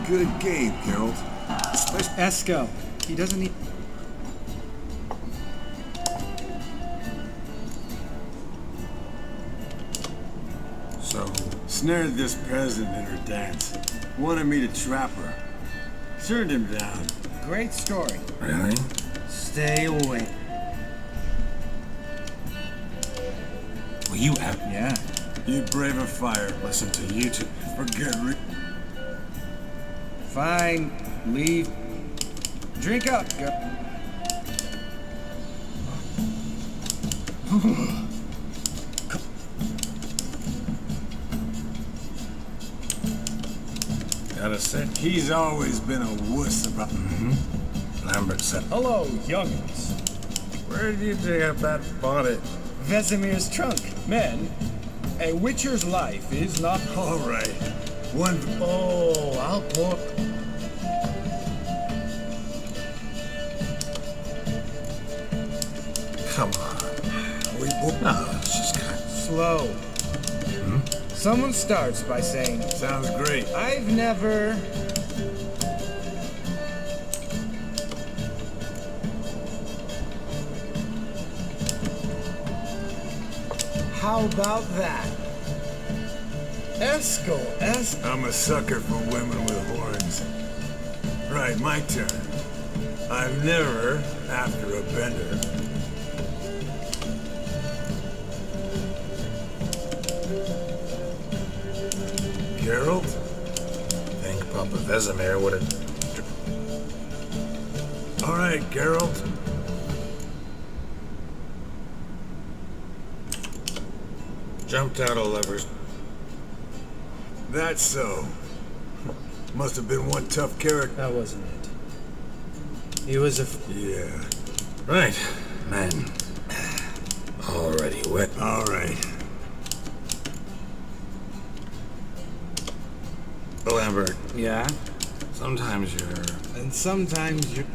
good game, Geralt. Esco. He doesn't need... So, snared this peasant in her dance. Wanted me to trap her. Turned him down. Great story. Really? Stay away. Well, you have... Yeah. You brave a fire. Listen to you two. Forget Fine. Leave. Drink up. Go. Gotta say, he's always been a wuss about... Lambert said... Hello, youngins. Where did you dig up that body? Vesemir's trunk. Men, a witcher's life is not... All right. One... Oh, I'll pour... Come on. We both... No, it's just kind of... Slow. Someone starts by saying, Sounds great. I've never... How about that? Esco. I'm a sucker for women with horns. Right, my turn. I've never, after a bender... Geralt? think Papa Vesemir would have... All right, Geralt. Jumped out of levers. That's so. Must have been one tough character. That wasn't it. He was a... Yeah. Right. Men. Already wet. All right. Lambert, Yeah? sometimes you're... And sometimes you...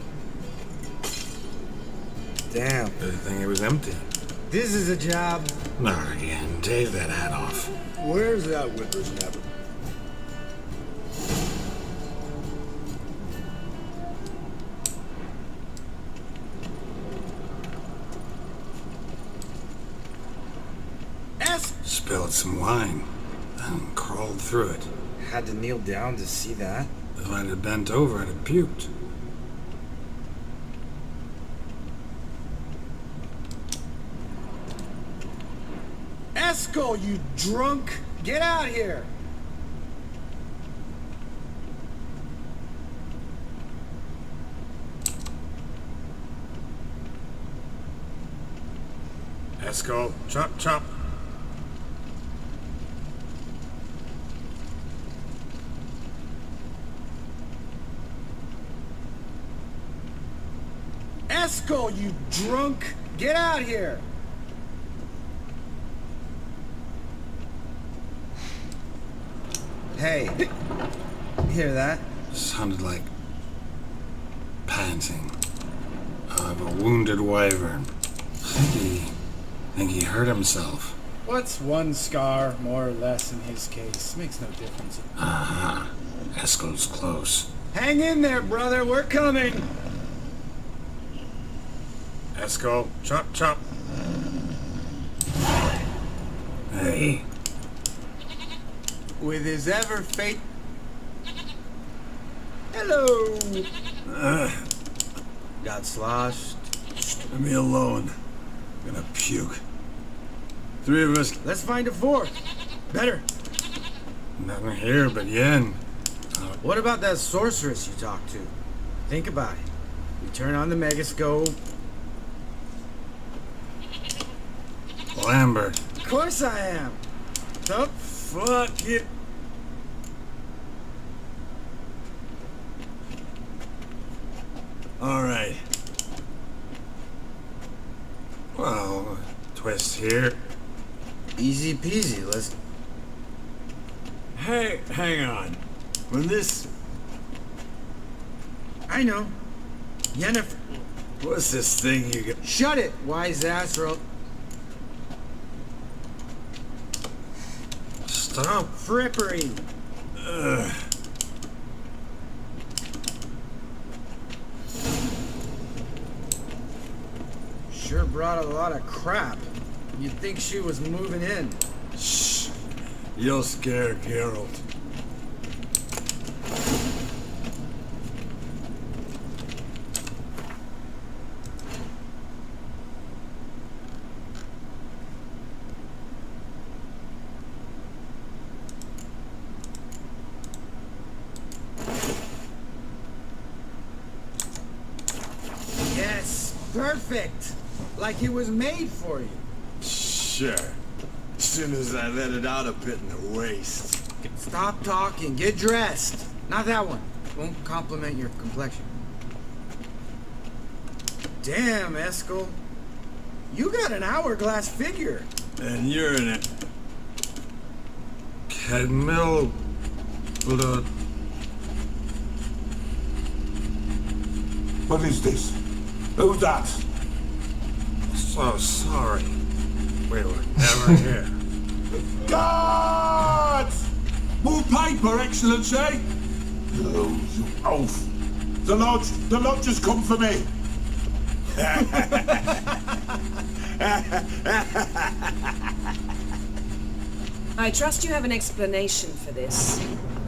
Damn. Good thing it was empty. This is a job. Not again. Take that hat off. Where's that whippersnapper? Spilled some wine and crawled through it. Had to kneel down to see that. If I'd have bent over, I'd have puked. Esco, you drunk! Get out here! Esco, chop, chop. Esco, you drunk! Get out here! Hey, hear that? Sounded like panting of a wounded wyvern. Think he hurt himself. What's one scar, more or less, in his case? Makes no difference. Uh-huh. Esco's close. Hang in there, brother, we're coming! Esco, chop, chop. Hey. With his ever fate... Hello! Got sloshed. Leave me alone. I'm gonna puke. Three of us. Let's find a fourth. Better. Nothing here but yen. What about that sorceress you talked to? Think about it. We turn on the megascope. Lambert. Of course I am. So, Fuck it. All right. Well, twist here. easy peasy. Let's... Hey, hang on. When this... I know. Yennefer... What's this thing you got? Shut it, wise ass, or... Stop. Frippery. Sure brought a lot of crap. You'd think she was moving in. Shh. You'll scare Geralt. Yes, perfect. Like it was made for you. Sure. As soon as I let it out a bit in the waist. Stop talking, get dressed. Not that one. Won't compliment your complexion. Damn, Eskel. You got an hourglass figure. And you're in it. Cadmill blood. What is this? Who's that? So sorry. We were never here. Guards! More paper, Excellency! Oh, you oaf! The lodge has come for me! I trust you have an explanation for this.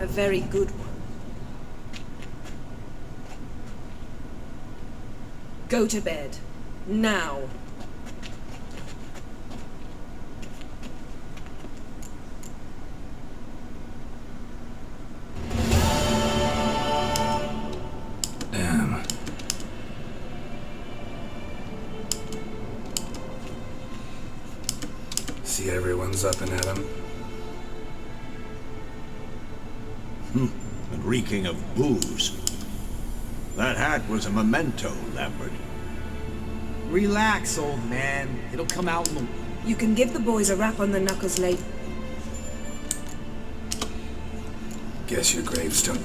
A very good one. Go to bed. Now. Damn. See, everyone's up and at 'em. And reeking of booze. That hat was a memento, Lambert. Relax, old man. It'll come out in the... You can give the boys a rap on the knuckles later. Guess your gravestone.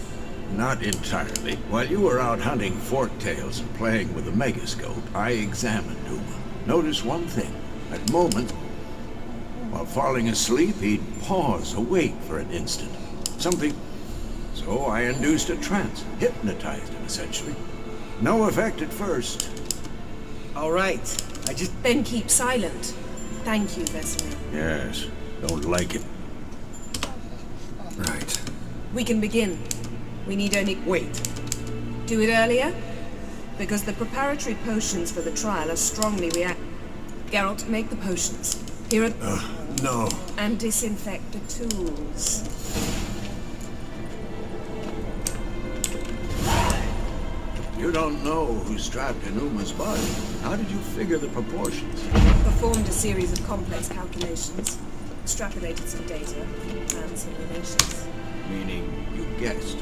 Not entirely. While you were out hunting forktails and playing with the megascope, I examined Uma. Notice one thing. At moments, while falling asleep, he'd pause, awake for an instant. Something... So I induced a trance, hypnotized him, essentially. No effect at first. All right. I just... Then keep silent. Thank you, Vesemir. Yes, don't like it. Right. We can begin. We need only... Wait. Do it earlier? Because the preparatory potions for the trial are strongly react... Geralt, make the potions. Here are... No. And disinfect the tools. You don't know who's trapped in Uma's body. How did you figure the proportions? Performed a series of complex calculations. Extrapolated some data. And some relations. Meaning you guessed.